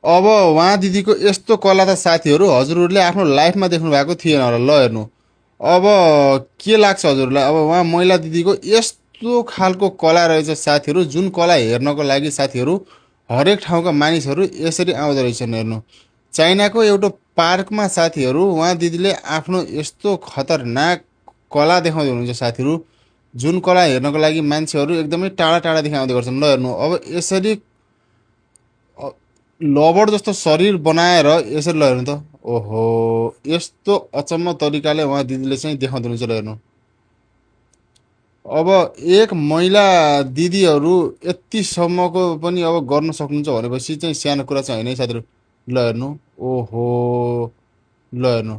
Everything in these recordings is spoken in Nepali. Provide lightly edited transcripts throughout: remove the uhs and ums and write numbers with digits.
अब उहाँ दिदीको यस्तो कला त साथीहरू हजुरहरूले आफ्नो लाइफमा देख्नु भएको थिएन होला। ल हेर्नु, अब के लाग्छ हजुरहरूलाई? अब उहाँ महिला दिदीको यस्तो खालको कला रहेछ साथीहरू, जुन कला हेर्नको लागि साथीहरू हरेक ठाउँका मानिसहरू यसरी आउँदो रहेछन्। हेर्नु, चाइनाको एउटा पार्कमा साथीहरू उहाँ दिदीले आफ्नो यस्तो खतरनाक कला देखाउँदै हुनुहुन्छ साथीहरू, जुन कला हेर्नको लागि मान्छेहरू एकदमै टाढा टाढादेखि आउँदै गर्छन्। ल हेर्नु, अब यसरी लबर जस्तो शरीर बनाएर यसरी ल हेर्नु त। ओहो, यस्तो अचम्म तरिकाले उहाँ दिदीले चाहिँ देखाउँदै हुनुहुन्छ। ल हेर्नु, अब एक महिला दिदीहरू यतिसम्मको पनि अब गर्न सक्नुहुन्छ भनेपछि चाहिँ सानो कुरा चाहिँ होइन है साथीहरू। ल हेर्नु, ओहो, ल हेर्नु,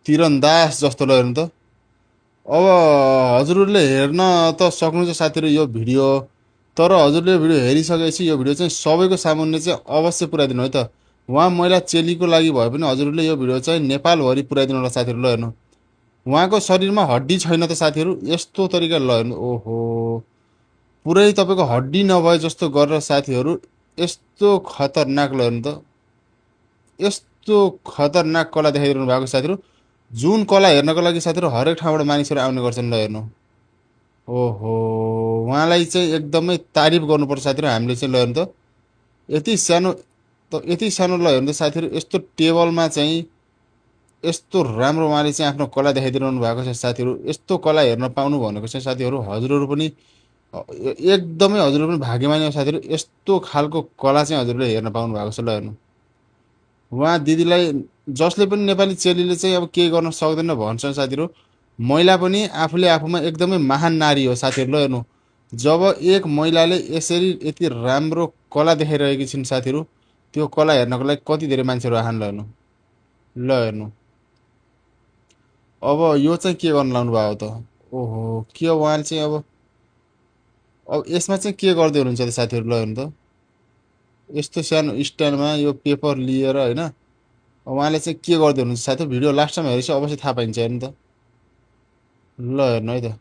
तीरन्दाज जस्तो। ल हेर्नु त। अब हजुरहरूले हेर्न त सक्नुहुन्छ साथीहरू यो भिडियो, तर हजुरले भिडियो हेरिसकेपछि यो भिडियो चाहिँ सबैको सामुन्ने चाहिँ अवश्य पुऱ्याइदिनु है त। उहाँ महिला चेलीको लागि भए पनि हजुरले यो भिडियो चाहिँ नेपालभरि पुऱ्याइदिनु होला साथीहरू। ल हेर्नु, उहाँको शरीरमा हड्डी छैन त साथीहरू, यस्तो तरिकाले। ल हेर्नु, ओहो, पुरै तपाईँको हड्डी नभए जस्तो गरेर साथीहरू यस्तो खतरनाक। ल हेर्नु त, यस्तो खतरनाक कला देखाइदिनु भएको साथीहरू, जुन कला हेर्नको लागि साथीहरू हरेक ठाउँबाट मानिसहरू आउने गर्छन्। ल हेर्नु, ओहो, उहाँलाई चाहिँ एकदमै तारिफ गर्नुपर्छ साथीहरू हामीले चाहिँ। ल हेर्नु त, यति सानो यति सानो। ल हेर्नु त साथीहरू, यस्तो टेबलमा चाहिँ यस्तो राम्रो उहाँले चाहिँ आफ्नो कला देखाइदिनु भएको छ साथीहरू। यस्तो कला हेर्न पाउनु भनेको चाहिँ साथीहरू हजुरहरू पनि एकदमै हजुरहरू पनि भाग्यमानी हो साथीहरू। यस्तो खालको कला चाहिँ हजुरले हेर्न पाउनु भएको छ। ल हेर्नु, उहाँ दिदीलाई जसले पनि नेपाली चेलीले चाहिँ अब केही गर्न सक्दैन भन्छन् साथीहरू, महिला पनि आफूले आफूमा एकदमै महान नारी हो साथीहरू। ल हेर्नु, जब एक महिलाले यसरी यति राम्रो कला देखाइरहेकी छिन् साथीहरू, त्यो कला हेर्नको लागि कति धेरै मान्छेहरू आछन्। ल हेर्नु, ल हेर्नु, अब यो चाहिँ के गर्न लाउनु भएको त? ओहो, के हो उहाँले चाहिँ अब यसमा चाहिँ के गर्दै हुनुहुन्छ त साथीहरू? ल हेर्नु त, यस्तो सानो स्ट्यान्डमा यो पेपर लिएर होइन, उहाँले चाहिँ के गर्दै हुनुहुन्छ साथीहरू? भिडियो लास्टमा हेरेपछि अवश्य थाहा पाइन्छ। हेर्नु त, ल हेर्नु है त।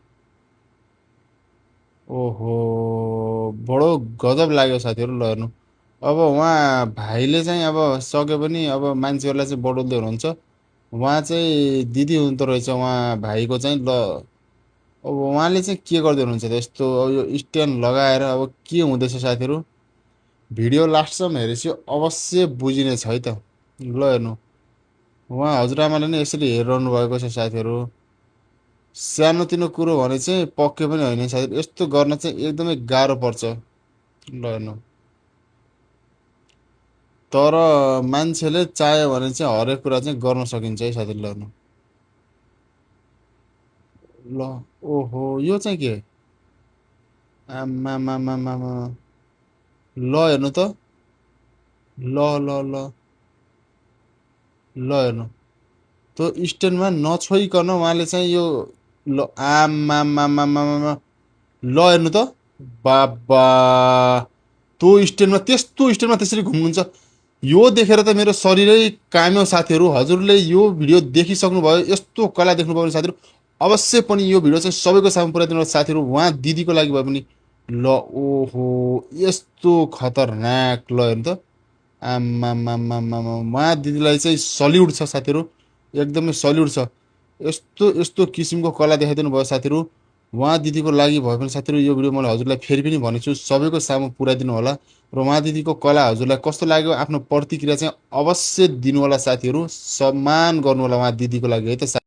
ओहो, बडो गजब लाग्यो साथीहरू। ल हेर्नु, अब उहाँ भाइले चाहिँ अब सक्यो भने अब मान्छेहरूलाई चाहिँ बढाउँदै हुनुहुन्छ। उहाँ चाहिँ दिदी हुँदो रहेछ उहाँ भाइको चाहिँ। ल, अब उहाँले चाहिँ के गर्दै हुनुहुन्छ त यस्तो? अब यो स्ट्यान्ड लगाएर अब के हुँदैछ साथीहरू? भिडियो लास्टसम्म हेरेपछि अवश्य बुझिनेछ है त। ल हेर्नु, उहाँ हजुरआमाले नै यसरी हेरिरहनु भएको छ साथीहरू। सानोतिनो कुरो भने चाहिँ पक्कै पनि होइन साथीहरू, यस्तो गर्न चाहिँ एकदमै गाह्रो पर्छ। ल हेर्नु, तर मान्छेले चाह्यो भने चाहिँ हरेक कुरा चाहिँ गर्न सकिन्छ है साथीहरू। ल हेर्नु, ल, ओहो, यो चाहिँ के? आमामामामामा, ल हेर्नु त, ल ल ल, ल हेर्नु, त्यो स्ट्यान्डमा नछोइकन उहाँले चाहिँ यो, ल आमामामामामा, ल हेर्नु त, बाबा, त्यो स्ट्यान्डमा त्यस्तो स्ट्यान्डमा त्यसरी घुम्नुहुन्छ? यो देखेर त मेरो शरीरै काम्यो साथीहरू। हजुरले यो भिडियो देखिसक्नुभयो, यस्तो कला देख्नुभयो भने साथीहरू अवश्य पनि यो भिडियो चाहिँ सबैको सामु पुऱ्याइदिनु होला साथीहरू, उहाँ दिदीको लागि भए पनि। ल, ओहो, यस्तो खतरनाक। ल हेर्नु त, आम्मामामामा, उहाँ दिदीलाई चाहिँ सल्युट छ साथीहरू, एकदमै सल्युट छ। यस्तो यस्तो किसिमको कला देखाइदिनु भयो साथीहरू, उहाँ दिदीको लागि भयो भने साथीहरू यो भिडियो मैले हजुरलाई फेरि पनि भनेछु सबैको सामु पुऱ्याइदिनु होला। र उहाँ दिदीको कला हजुरलाई कस्तो लाग्यो आफ्नो प्रतिक्रिया चाहिँ अवश्य दिनु होला साथीहरू। सम्मान गर्नु होला उहाँ दिदीको लागि है त।